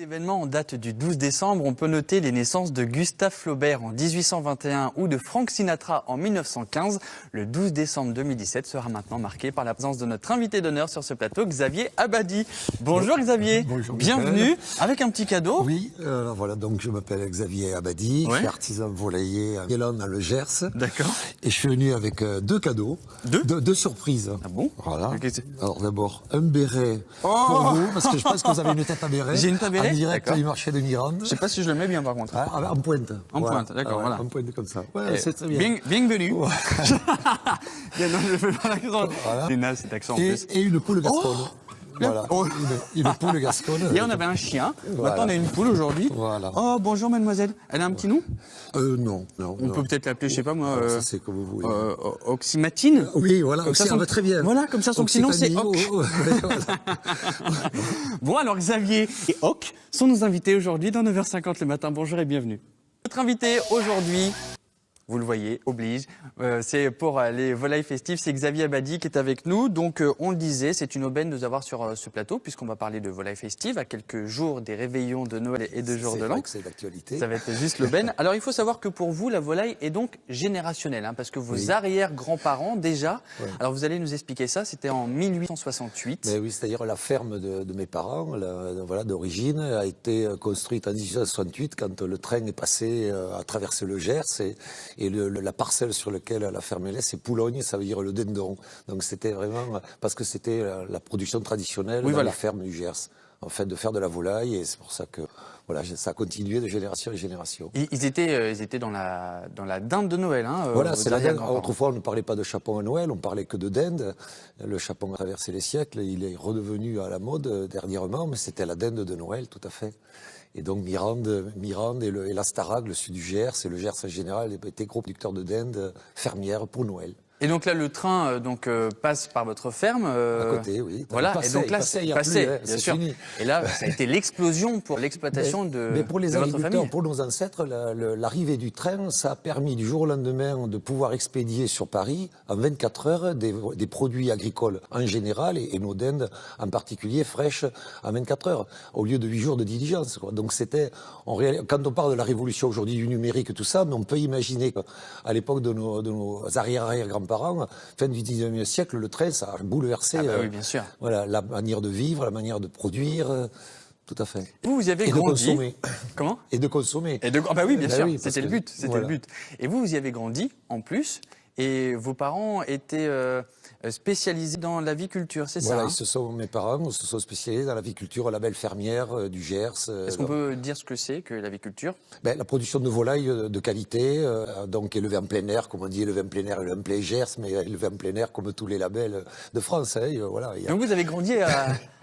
Événement en date du 12 décembre, on peut noter les naissances de Gustave Flaubert en 1821 ou de Frank Sinatra en 1915. Le 12 décembre 2017 sera maintenant marqué par la présence de notre invité d'honneur sur ce plateau, Xavier Abadie. Bonjour Xavier, bonjour, bienvenue avec un petit cadeau. Oui, voilà, donc je m'appelle Xavier Abadie, je suis artisan volailler à Milan dans le Gers. D'accord. Et je suis venu avec deux cadeaux, deux surprises. Ah bon? Voilà. Okay. Alors d'abord, un béret pour vous, parce que je pense que vous avez une tête à béret. J'ai une tête à béret. En direct du marché de Mirande. Je sais pas si je le mets bien par contre. En pointe. En pointe, d'accord, voilà. En pointe comme ça. Ouais, c'est très bien. Bienvenue. Ouais. Bien, non, je fais pas l'accent. Voilà. C'est naze cet accent en plus. Et une poule gasconne. Voilà, une poule gasconne. Hier on avait un chien, Voilà. Maintenant on a une poule aujourd'hui. Voilà. Oh bonjour mademoiselle, elle a un petit nom? Non. On peut peut-être l'appeler, je sais pas moi, ça c'est comme vous voulez. Oxymatine. Oui, voilà, Comme ça, ça va très bien. Voilà, comme ça son petit nom c'est Occitanie, Oc. Bon alors Xavier et Oc sont nos invités aujourd'hui dans 9h50 le matin. Bonjour et bienvenue. Notre invité aujourd'hui, vous le voyez, oblige. C'est pour les volailles festives, c'est Xavier Abadie qui est avec nous. Donc, on le disait, c'est une aubaine de nous avoir sur ce plateau, puisqu'on va parler de volailles festives à quelques jours des réveillons de Noël et de Jour de l'An. C'est d'actualité. Ça va être juste l'aubaine. Alors, il faut savoir que pour vous, la volaille est donc générationnelle, hein, parce que vos arrière-grands-parents, déjà, alors vous allez nous expliquer ça, c'était en 1868. Mais oui, c'est-à-dire la ferme de mes parents, voilà, d'origine, a été construite en 1868 quand le train est passé à traverser le Gers et la parcelle sur laquelle la ferme est, c'est Poulogne, ça veut dire le dindon. Donc c'était vraiment, parce que c'était la production traditionnelle dans la ferme du Gers, en fait, de faire de la volaille, et c'est pour ça que voilà, ça a continué de génération en génération. Ils étaient dans la dinde de Noël. Hein, voilà, c'est la dinde. Autrefois, on ne parlait pas de chapon à Noël, on parlait que de dinde. Le chapon a traversé les siècles, il est redevenu à la mode dernièrement, mais c'était la dinde de Noël, tout à fait. Et donc Mirande et l'Astarac, le sud du Gers, et le Gers en général, étaient gros producteurs de dinde fermières pour Noël. Et donc là, le train passe par votre ferme. À côté, oui. Voilà. Passé, et donc là, c'est passé, bien sûr. Fini. Et là, ça a été l'explosion pour l'exploitation de Mais pour les votre agriculteurs, famille. pour nos ancêtres, l'arrivée du train, ça a permis du jour au lendemain de pouvoir expédier sur Paris en 24 heures des produits agricoles en général et nos dindes en particulier fraîches en 24 heures au lieu de 8 jours de diligence. Quoi. Donc c'était, quand on parle de la révolution aujourd'hui du numérique et tout ça, mais on peut imaginer qu'à l'époque de nos arrière-grands-parents, fin du 19e siècle, le train, ça a bouleversé oui, bien sûr. voilà, la manière de vivre, la manière de produire, tout à fait. Vous avez et grandi. De consommer. Comment? Et de consommer. Ah bah oui, bien sûr, oui, c'était le but. C'était le but. Et vous y avez grandi, en plus, et vos parents étaient spécialisés dans l'aviculture, c'est voilà, ça mes parents se sont spécialisés dans l'aviculture, la belle fermière du Gers. Est-ce qu'on peut dire ce que c'est que l'aviculture? La production de volailles de qualité, donc élevée en plein air, comme on dit, élevée en plein air, élevée en plein Gers, mais élevée en plein air comme tous les labels de France. Hein, voilà, Donc vous avez grandi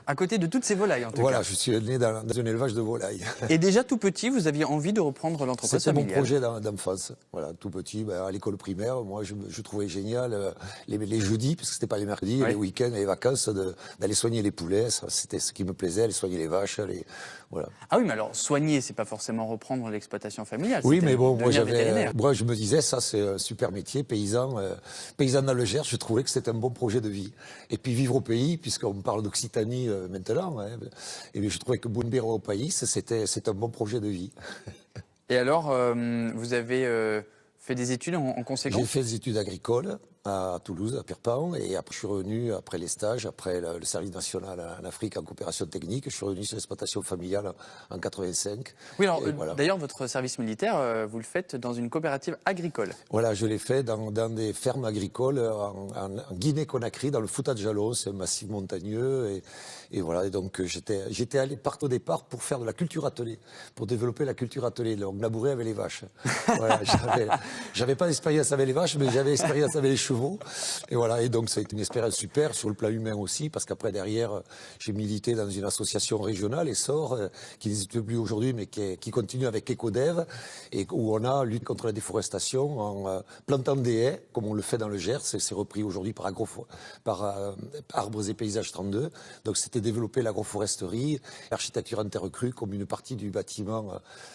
à côté de toutes ces volailles, en tout cas. Voilà, je suis né dans un élevage de volailles. Et déjà tout petit, vous aviez envie de reprendre l'entreprise familiale? C'était mon projet d'enfance. Voilà, tout petit, à l'école primaire, moi je trouvais génial les jeudis, parce que c'était pas les mercredis, les week-ends, les vacances, d'aller soigner les poulets. C'était ce qui me plaisait, aller soigner les vaches. Voilà. Ah oui, mais alors soigner, c'est pas forcément reprendre l'exploitation familiale. Oui, mais bon, moi je me disais, ça c'est un super métier, paysan dans le Gers, je trouvais que c'était un bon projet de vie. Et puis vivre au pays, puisqu'on parle d'Occitanie maintenant, hein, et je trouvais que Boumbéro au pays, c'est un bon projet de vie. Et alors, vous avez fait des études en conséquence? J'ai fait des études agricoles à Toulouse, à Pierrepont, et après je suis revenu, après les stages, après le service national en Afrique en coopération technique, je suis revenu sur l'exploitation familiale en 85. Oui, alors d'ailleurs, votre service militaire, vous le faites dans une coopérative agricole. Voilà, je l'ai fait dans des fermes agricoles en Guinée-Conakry, dans le Fouta de Jalon, c'est un massif montagneux, et voilà, et donc j'étais allé au départ pour faire de la culture atelier, pour développer la culture atelier, donc labourer avec les vaches. Voilà, j'avais pas d'expérience avec les vaches, mais j'avais expérience avec les chevaux. Et voilà, et donc ça a été une expérience super sur le plan humain aussi, parce qu'après derrière, j'ai milité dans une association régionale, Essor, qui n'existe plus aujourd'hui, mais qui continue avec Ecodev, et où on a lutté contre la déforestation en plantant des haies, comme on le fait dans le Gers, c'est repris aujourd'hui par Arbres et Paysages 32. Donc c'était développer l'agroforesterie, l'architecture en terre crue, comme une partie du bâtiment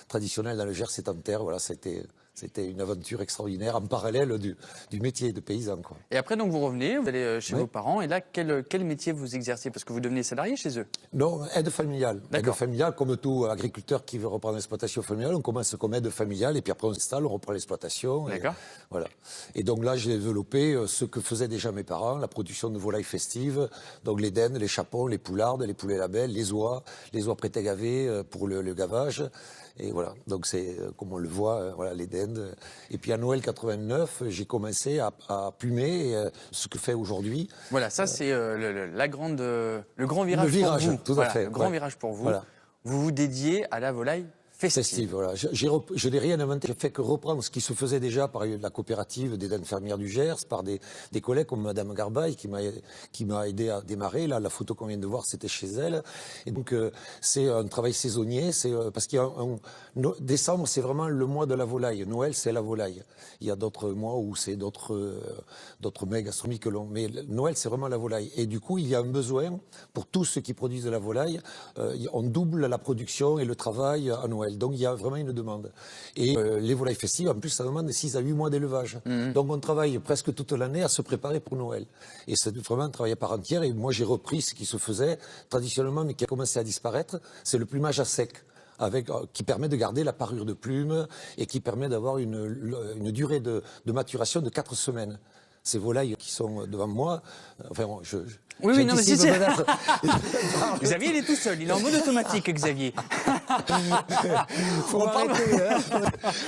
traditionnel dans le Gers est en terre. Voilà, ça a été C'était une aventure extraordinaire en parallèle du métier de paysan, quoi. Et après, donc, vous revenez, vous allez chez Oui. vos parents. Et là, quel métier vous exercez? Parce que vous devenez salarié chez eux. Non, aide familiale. Aide D'accord. familiale, comme tout agriculteur qui veut reprendre l'exploitation familiale, on commence comme aide familiale et puis après on s'installe, on reprend l'exploitation. D'accord. Voilà. Et donc là, j'ai développé ce que faisaient déjà mes parents, la production de volailles festives, donc les dents, les chapons, les poulardes, les poulets labels, les oies prêtes à gaver pour le gavage. Et voilà, donc c'est comme on le voit, voilà, les dendes. Et puis à Noël 89, j'ai commencé à plumer ce que fait aujourd'hui. Voilà, ça c'est le grand virage, Le virage, pour vous. tout à Voilà, fait, le grand ouais. virage pour vous. Voilà. Vous vous dédiez à la volaille festive. Festive, voilà. Je n'ai rien inventé. Je fais que reprendre ce qui se faisait déjà par la coopérative des dents fermières du Gers, par des collègues comme Madame Garbaille qui m'a aidé à démarrer. Là, la photo qu'on vient de voir, c'était chez elle. Et donc, c'est un travail saisonnier. C'est parce qu'il y a décembre, c'est vraiment le mois de la volaille. Noël, c'est la volaille. Il y a d'autres mois où c'est d'autres mets gastronomiques que l'on. Mais Noël, c'est vraiment la volaille. Et du coup, il y a un besoin pour tous ceux qui produisent de la volaille. On double la production et le travail à Noël. Donc il y a vraiment une demande. Et les volailles festives, en plus, ça demande 6 à 8 mois d'élevage. Donc on travaille presque toute l'année à se préparer pour Noël. Et c'est vraiment un travail à part entière. Et moi, j'ai repris ce qui se faisait traditionnellement, mais qui a commencé à disparaître. C'est le plumage à sec. Qui permet de garder la parure de plume et qui permet d'avoir une durée de maturation de 4 semaines. Ces volailles qui sont devant moi, enfin, Oui, non, mais si c'est... peut-être. Xavier, il est tout seul, il est en mode automatique, Xavier. Faut arrêter, hein.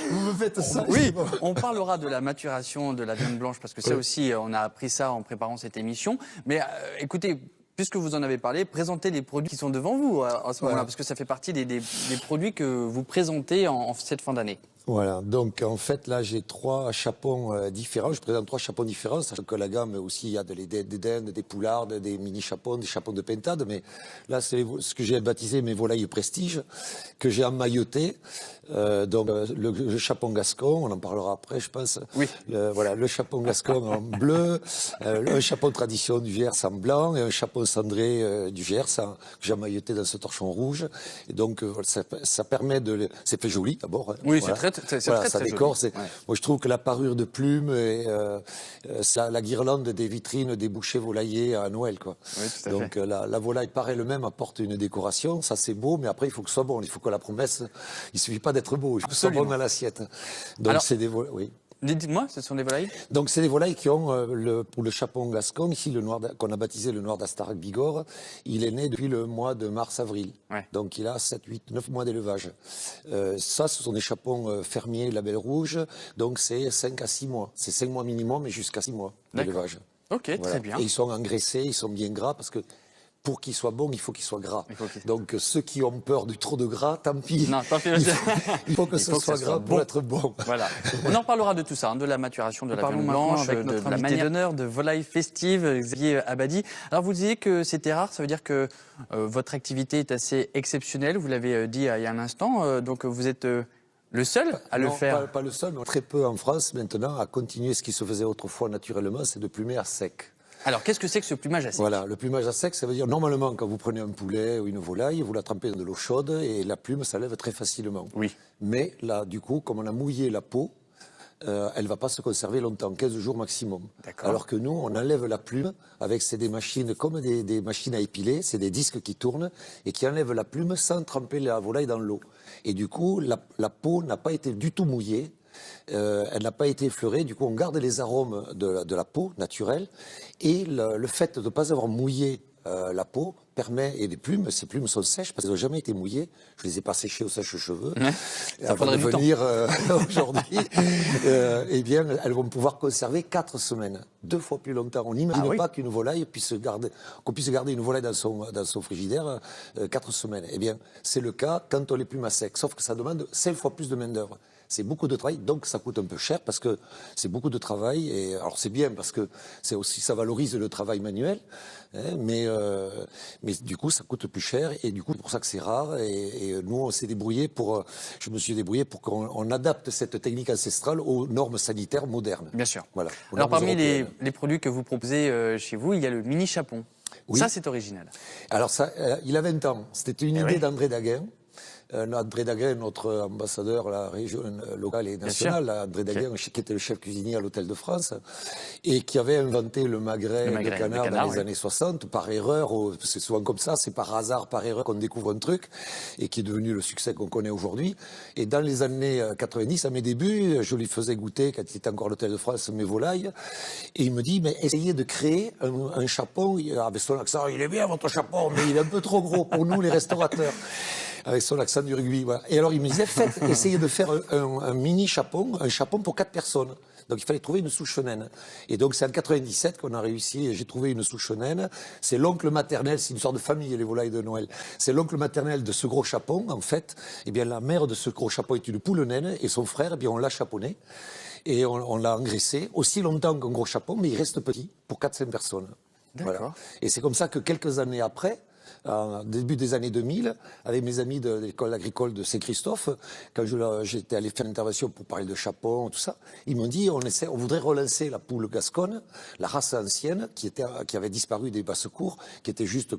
Vous me faites ça. Oui, on parlera de la maturation de la dinde blanche, parce que ça aussi, on a appris ça en préparant cette émission. Mais écoutez, puisque vous en avez parlé, présentez les produits qui sont devant vous à ce moment-là, parce que ça fait partie des produits que vous présentez en cette fin d'année. Voilà, donc en fait là j'ai 3 chapons différents, je présente 3 chapons différents, sachant que la gamme aussi il y a des dindes, des poulardes, des mini chapons, des chapons de pintade, mais là c'est ce que j'ai baptisé mes volailles prestige, que j'ai emmailloté, donc le chapon gascon, on en parlera après je pense, oui. Voilà, le chapon gascon en bleu, un chapon tradition du Gers en blanc et un chapon cendré du Gers que j'ai emmailloté dans ce torchon rouge, et donc ça permet c'est fait joli d'abord. Hein, oui, voilà. C'est voilà, très, ça très décore. joli. Moi, je trouve que la parure de plumes et la guirlande des vitrines des bouchers volaillers à Noël, quoi. Oui, tout à donc fait. la volaille par elle-même apporte une décoration. Ça, c'est beau, mais après, il faut que ce soit bon. Il faut que la promesse, il suffit pas d'être beau, il faut que ce soit bon dans l'assiette. Donc, alors, c'est des volailles. Oui. Dites-moi, ce sont des volailles? Donc, c'est des volailles qui ont, pour le chapon gascon, ici, qu'on a baptisé le noir d'Astarac Bigorre, il est né depuis le mois de mars-avril. Ouais. Donc, il a 7, 8, 9 mois d'élevage. Ça, ce sont des chapons fermiers, label rouge, donc c'est 5 à 6 mois. C'est 5 mois minimum, mais jusqu'à 6 mois d'élevage. Ok, voilà. très bien. Et ils sont engraissés, ils sont bien gras, parce que pour qu'ils soient bons, il faut qu'ils soient gras. Donc ceux qui ont peur du trop de gras, tant pis. Non, tant pis. Il faut que ce soit gras pour être bon. Voilà. On en parlera de tout ça, hein, de la maturation de la viande blanche, avec de la manière d'honneur de volaille festive, Xavier Abadi. Alors vous disiez que c'était rare, ça veut dire que votre activité est assez exceptionnelle, vous l'avez dit il y a un instant, donc vous êtes le seul à le faire. Pas le seul, mais très peu en France maintenant à continuer ce qui se faisait autrefois naturellement, c'est de plumer à sec. Alors, qu'est-ce que c'est que ce plumage à sec? Voilà, le plumage à sec, ça veut dire, normalement, quand vous prenez un poulet ou une volaille, vous la trempez dans de l'eau chaude et la plume, ça lève très facilement. Oui. Mais là, du coup, comme on a mouillé la peau, elle ne va pas se conserver longtemps, 15 jours maximum. Alors que nous, on enlève la plume avec des machines, comme des machines à épiler, c'est des disques qui tournent et qui enlèvent la plume sans tremper la volaille dans l'eau. Et du coup, la peau n'a pas été du tout mouillée. Elle n'a pas été effleurée, du coup on garde les arômes de la peau naturelle et le fait de ne pas avoir mouillé la peau permet, et ces plumes sont sèches parce qu'elles n'ont jamais été mouillées, je les ai pas séchées au sèche-cheveux avant de venir aujourd'hui, eh bien elles vont pouvoir conserver 4 semaines, 2 fois plus longtemps. On n'imagine pas qu'une volaille qu'on puisse garder une volaille dans son frigidaire 4 semaines. Eh bien c'est le cas quand on les plume à sec, sauf que ça demande 5 fois plus de main d'œuvre. C'est beaucoup de travail, donc ça coûte un peu cher parce que c'est beaucoup de travail. Et alors c'est bien parce que ça valorise le travail manuel, hein, mais du coup ça coûte plus cher et du coup c'est pour ça que c'est rare. Et nous je me suis débrouillé pour qu'on adapte cette technique ancestrale aux normes sanitaires modernes. Bien sûr. Voilà. Alors parmi les produits que vous proposez chez vous, il y a le mini chapon. Oui. Ça c'est original. Alors ça, il a 20 ans. C'était une idée d'André Daguin. André Daguin, notre ambassadeur, la région locale et nationale, André Daguin, qui était le chef cuisinier à l'Hôtel de France, et qui avait inventé le magret de canard dans les années 60, par erreur, c'est souvent comme ça, c'est par hasard, par erreur qu'on découvre un truc, et qui est devenu le succès qu'on connaît aujourd'hui. Et dans les années 90, à mes débuts, je lui faisais goûter, quand il était encore à l'Hôtel de France, mes volailles, et il me dit, mais essayez de créer un chapon, avec son accent, il est bien votre chapon, mais il est un peu trop gros pour nous les restaurateurs. Avec son accent du rugby. Voilà. Et alors il me disait, essayez de faire un mini chapon, un chapon pour 4 personnes. Donc il fallait trouver une souche naine. Et donc c'est en 97 qu'on a réussi, j'ai trouvé une souche naine. C'est l'oncle maternel, c'est une sorte de famille, les volailles de Noël. C'est l'oncle maternel de ce gros chapon, en fait. Eh bien la mère de ce gros chapon est une poule naine, et son frère, eh bien on l'a chaponné. Et on l'a engraissé aussi longtemps qu'un gros chapon, mais il reste petit, pour 4-5 personnes. D'accord. Voilà. Et c'est comme ça que quelques années après, début des années 2000, avec mes amis de l'école agricole de Saint-Christophe, quand j'étais allé faire une intervention pour parler de chapon, tout ça, ils m'ont dit on voudrait relancer la poule gasconne, la race ancienne qui avait disparu des basses-cours, qui était juste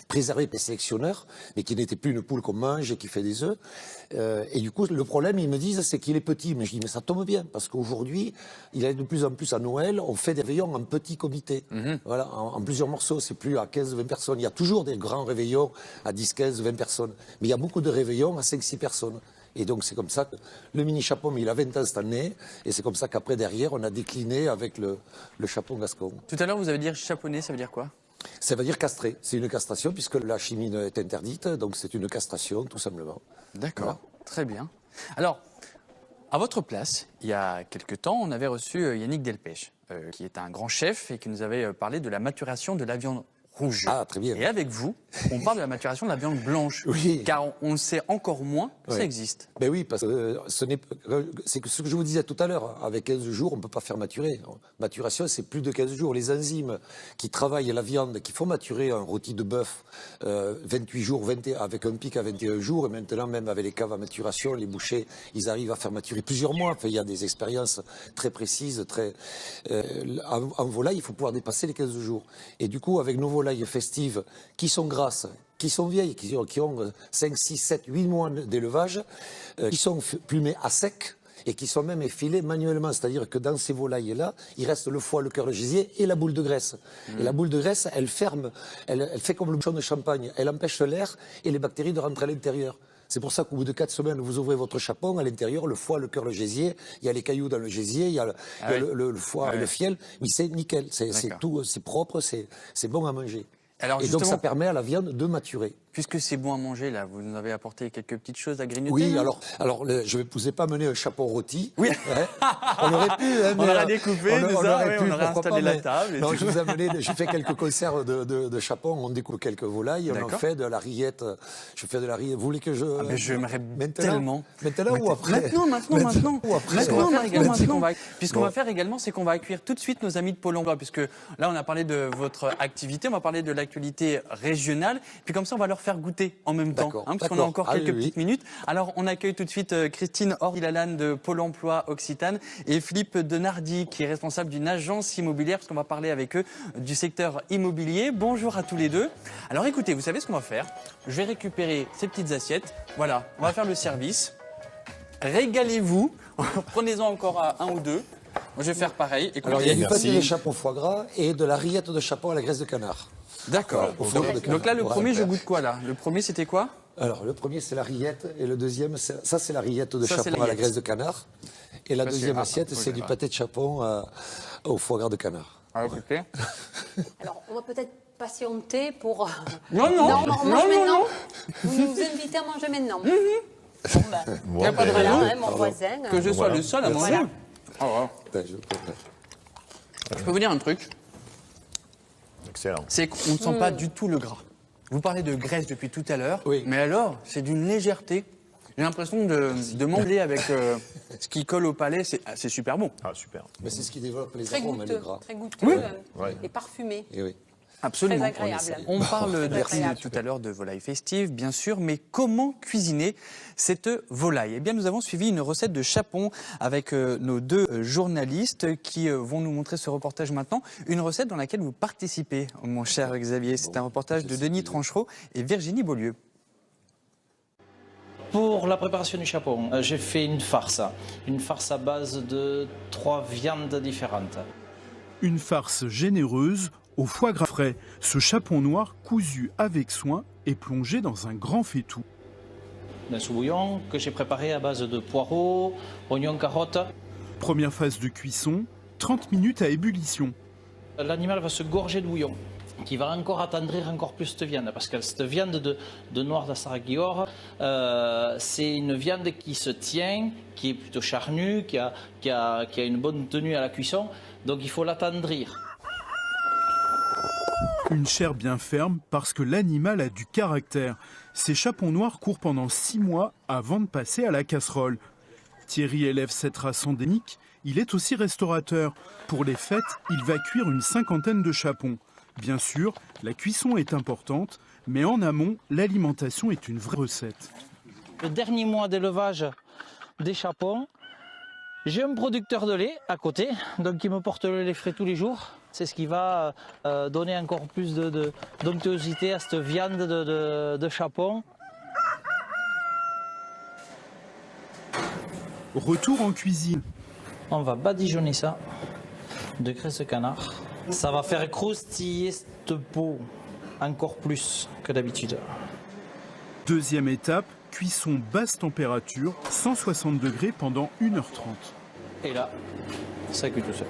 préservée par les sélectionneurs, mais qui n'était plus une poule qu'on mange et qui fait des œufs. Et du coup, le problème, ils me disent, c'est qu'il est petit. Mais je dis, mais ça tombe bien, parce qu'aujourd'hui, il y a de plus en plus à Noël, on fait des réveillons en petits comités. Voilà, en plusieurs morceaux, c'est plus à 15-20 personnes. Il y a toujours des grands réveillons à 10, 15, 20 personnes. Mais il y a beaucoup de réveillons à 5-6 personnes. Et donc c'est comme ça que le mini chapon, il a 20 ans cette année, et c'est comme ça qu'après, derrière, on a décliné avec le chapon gascon. Tout à l'heure, vous avez dit chaponner, ça veut dire quoi? Ça veut dire castrer. C'est une castration, puisque la chimie est interdite, donc c'est une castration, tout simplement. D'accord, Voilà. très bien. Alors, à votre place, il y a quelque temps, on avait reçu Yannick Delpech, qui est un grand chef et qui nous avait parlé de la maturation de la viande rouge. Ah, très bien. Et avec vous, on parle de la maturation de la viande blanche. Oui. Car on sait encore moins que ça existe. Ben oui, parce que c'est ce que je vous disais tout à l'heure. Avec 15 jours, on ne peut pas faire maturer. Maturation, c'est plus de 15 jours. Les enzymes qui travaillent la viande, qui font maturer un rôti de bœuf 28 jours, avec un pic à 21 jours, et maintenant, même avec les caves à maturation, les bouchers, ils arrivent à faire maturer plusieurs mois. Enfin, il y a des expériences très précises. En volaille, il faut pouvoir dépasser les 15 jours. Et du coup, avec nos volailles festives qui sont grasses, qui sont vieilles, qui ont 5, 6, 7, 8 mois d'élevage, qui sont plumées à sec et qui sont même effilées manuellement. C'est-à-dire que dans ces volailles-là, il reste le foie, le cœur, le gésier et la boule de graisse. Et la boule de graisse, elle ferme, elle fait comme le bouchon de champagne. Elle empêche l'air et les bactéries de rentrer à l'intérieur. C'est pour ça qu'au bout de 4 semaines, vous ouvrez votre chapon, à l'intérieur, le foie, le cœur, le gésier, il y a les cailloux dans le gésier, il y a le foie, le fiel, mais c'est nickel, c'est tout, c'est propre, c'est bon à manger. Alors, et donc ça permet à la viande de maturer. Puisque c'est bon à manger, là, vous nous avez apporté quelques petites choses à grignoter. Oui, là. alors je ne vous ai pas mené un chapon rôti. Oui. On aurait pu. On aurait découpé, on aurait installé la table. Non, je vous ai amené, j'ai fait quelques conserves de chapon, on découpe quelques volailles, on en fait de la rillette. Je fais de la rillette. Vous voulez que je... mais j'aimerais tellement. Maintenant ou après? Maintenant. Ou après? Puisqu'on va faire également, c'est qu'on va accueillir tout de suite nos amis de Pôle emploi, puisque là, on a parlé de votre activité, on va parler de l'actualité régionale, puis comme ça, on va leur faire goûter en même temps, puisqu'on a encore quelques petites minutes. Alors, on accueille tout de suite Christine Ordilalane de Pôle emploi Occitane et Philippe Denardi, qui est responsable d'une agence immobilière, parce qu'on va parler avec eux du secteur immobilier. Bonjour à tous les deux. Alors, écoutez, vous savez ce qu'on va faire? Je vais récupérer ces petites assiettes. Voilà, on va faire le service. Régalez-vous. Prenez-en encore un ou deux. Moi, je vais faire pareil. Écoutez, alors, il y a du pâté de chapon foie gras et de la rillette de chapon à la graisse de canard. D'accord. Donc là, le premier, je goûte quoi là? Le premier, c'était quoi? Alors, le premier, c'est la rillette, et le deuxième, ça, c'est la rillette de chapon à la graisse de canard. Et la deuxième assiette, c'est du pâté de chapon au foie gras de canard. Ah, écoutez. Alors, on va peut-être patienter pour... Non. Vous nous invitez à manger maintenant. Il n'y a pas de raison mon voisin. que je sois le seul à manger. Voilà. Je peux vous dire un truc. Excellent. C'est qu'on ne sent pas du tout le gras. Vous parlez de graisse depuis tout à l'heure, oui. Mais alors, c'est d'une légèreté. J'ai l'impression de m'embler avec ce qui colle au palais, c'est super bon. Ah, super. Mais c'est ce qui développe les Très arômes, le goûteux, gras. très goûteux Ouais. et parfumé. Et oui. Absolument. Très agréable. On parle Merci. depuis tout à l'heure de volaille festive, bien sûr, mais comment cuisiner cette volaille? Eh bien, nous avons suivi une recette de chapon avec nos deux journalistes qui vont nous montrer ce reportage maintenant. Une recette dans laquelle vous participez, mon cher Xavier. C'est un reportage de Denis Tranchereau et Virginie Beaulieu. Pour la préparation du chapon, j'ai fait une farce à base de 3 viandes différentes. Une farce généreuse au foie gras frais. Ce chapon noir cousu avec soin est plongé dans un grand faitout. Un sous-bouillon que j'ai préparé à base de poireaux, oignons, carottes. Première phase de cuisson, 30 minutes à ébullition. L'animal va se gorger de bouillon, qui va encore attendrir encore plus cette viande, parce que cette viande de noir d'Astarac Bigorre, c'est une viande qui se tient, qui est plutôt charnue, qui a une bonne tenue à la cuisson, donc il faut l'attendrir. Une chair bien ferme parce que l'animal a du caractère. Ces chapons noirs courent pendant 6 mois avant de passer à la casserole. Thierry élève cette race endémique, il est aussi restaurateur. Pour les fêtes, il va cuire une 50aine de chapons. Bien sûr, la cuisson est importante, mais en amont, l'alimentation est une vraie recette. Le dernier mois d'élevage des chapons, j'ai un producteur de lait à côté, donc qui me porte le lait frais tous les jours. C'est ce qui va donner encore plus d'onctuosité à cette viande de chapon. Retour en cuisine. On va badigeonner ça de graisse de canard. Ça va faire croustiller cette peau encore plus que d'habitude. Deuxième étape, cuisson basse température, 160 degrés pendant 1h30. Et là, ça cuit tout seul.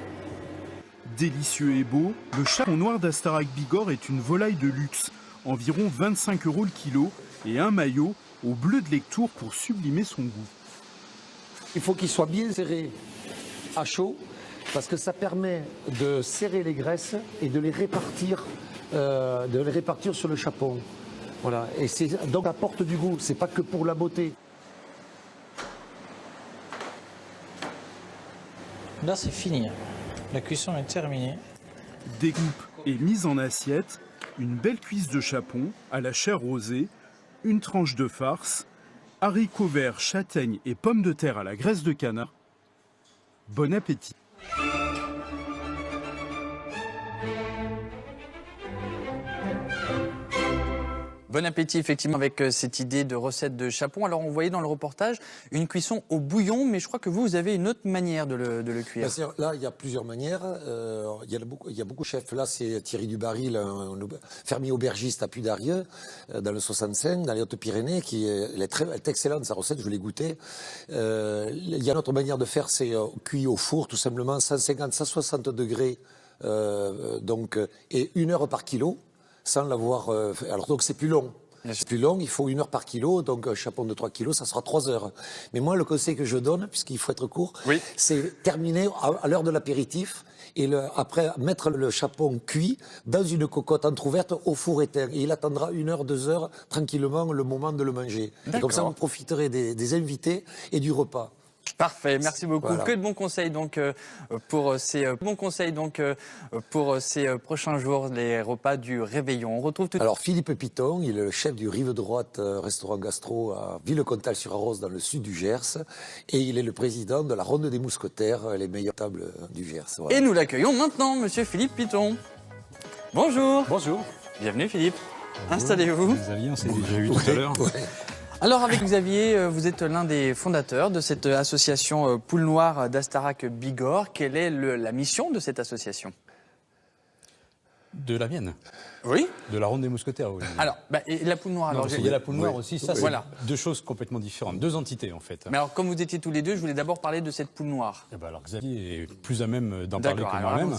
Délicieux et beau, le chapon noir d'Astarac Bigorre est une volaille de luxe. Environ 25 € le kilo et un maillot au bleu de lectoure pour sublimer son goût. Il faut qu'il soit bien serré à chaud parce que ça permet de serrer les graisses et de les répartir sur le chapon. Voilà. Et donc ça apporte du goût, c'est pas que pour la beauté. Là, c'est fini. La cuisson est terminée. Découpe et mise en assiette, une belle cuisse de chapon à la chair rosée, une tranche de farce, haricots verts, châtaignes et pommes de terre à la graisse de canard. Bon appétit! Bon appétit, effectivement, avec cette idée de recette de chapon. Alors, on voyait dans le reportage une cuisson au bouillon, mais je crois que vous avez une autre manière de le cuire. Là, il y a plusieurs manières. Il y a beaucoup de chefs. Là, c'est Thierry Dubarry, un fermier aubergiste à Puy-d'Arieux, dans le 65, dans les Hautes-Pyrénées, elle est excellente, sa recette, je l'ai goûtée. Il y a une autre manière de faire, c'est cuit au four, tout simplement, 150-160 degrés, et 1 heure par kilo. Sans l'avoir. Alors donc c'est plus long. C'est plus long, il faut 1 heure par kilo, donc un chapon de 3 kilos, ça sera 3 heures. Mais moi, le conseil que je donne, puisqu'il faut être court, c'est terminer à l'heure de l'apéritif et après mettre le chapon cuit dans une cocotte entrouverte au four éteint. Et il attendra 1 heure, 2 heures tranquillement le moment de le manger. Et comme ça, vous profiterez des invités et du repas. Parfait, merci beaucoup. Voilà. Que de bons conseils pour ces prochains jours, les repas du réveillon. On retrouve tout. Alors Philippe Piton, il est le chef du Rive Droite restaurant gastro à Villecontal-sur-Arros dans le sud du Gers, et il est le président de la Ronde des Mousquetaires, les meilleures tables du Gers. Voilà. Et nous l'accueillons maintenant, Monsieur Philippe Piton. Bonjour. Bonjour. Bienvenue Philippe. Installez-vous. Xavier, on s'est déjà vu tout à l'heure. Alors avec Xavier, vous êtes l'un des fondateurs de cette association Poule Noire d'Astarac Bigorre. Quelle est la mission de cette association? De la mienne. Oui. De la Ronde des Mousquetaires. Oui. Alors, et la Poule Noire. Non, il y a la Poule Noire aussi, ça voilà. C'est deux choses complètement différentes, deux entités en fait. Mais alors comme vous étiez tous les deux, je voulais d'abord parler de cette Poule Noire. Et ben alors Xavier est plus à même d'en parler que moi-même.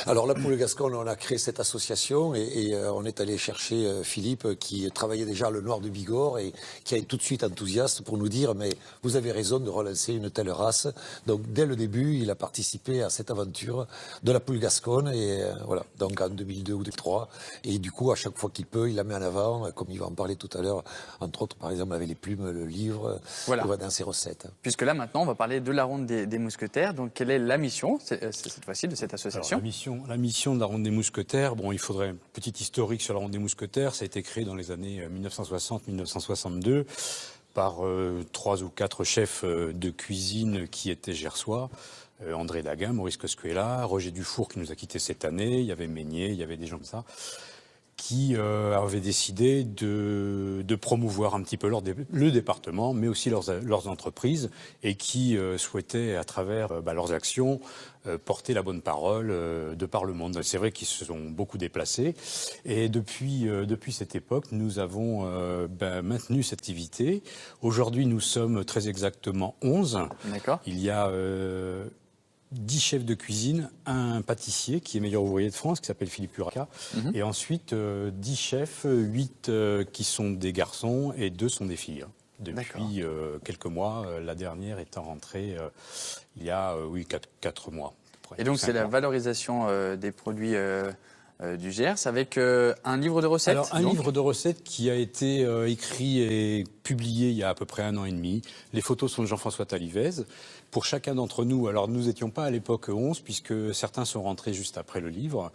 Alors là, pour le Gascon, on a créé cette association et on est allé chercher Philippe qui travaillait déjà le Noir de Bigorre et qui a été tout de suite enthousiaste pour nous dire mais vous avez raison de relancer une telle race. Donc dès le début, il a participé à cette aventure de la poule gasconne et voilà. Donc en 2002 ou 2003 et du coup à chaque fois qu'il peut, il la met en avant, comme il va en parler tout à l'heure. Entre autres, par exemple avec les plumes, le livre, voilà. Dans ses recettes. Puisque là maintenant, on va parler de la Ronde des Mousquetaires. Donc quelle est la mission cette fois-ci de cette association? Alors, la mission de la Ronde des Mousquetaires, bon, il faudrait un petit historique sur la Ronde des Mousquetaires. Ça a été créé dans les années 1960-1962 par 3 ou 4 chefs de cuisine qui étaient gersois. André Daguin, Maurice Coscuela, Roger Dufour qui nous a quittés cette année, il y avait Meignier, il y avait des gens comme ça. qui avaient décidé de promouvoir un petit peu le département, mais aussi leurs entreprises, et qui souhaitaient, à travers leurs actions, porter la bonne parole de par le monde. C'est vrai qu'ils se sont beaucoup déplacés, et depuis cette époque, nous avons maintenu cette activité. Aujourd'hui, nous sommes très exactement 11. D'accord. Il y a 10 chefs de cuisine, un pâtissier qui est meilleur ouvrier de France, qui s'appelle Philippe Uraca, et ensuite 10 chefs, 8 qui sont des garçons et 2 sont des filles. Depuis quelques mois, la dernière étant rentrée il y a 4 mois. À peu près, Et donc, c'est la valorisation des produits du Gers avec un livre de recettes. Alors, un livre de recettes qui a été écrit et publié il y a à peu près 1 an et demi. Les photos sont de Jean-François Talivez. Pour chacun d'entre nous, alors nous n'étions pas à l'époque 11, puisque certains sont rentrés juste après le livre.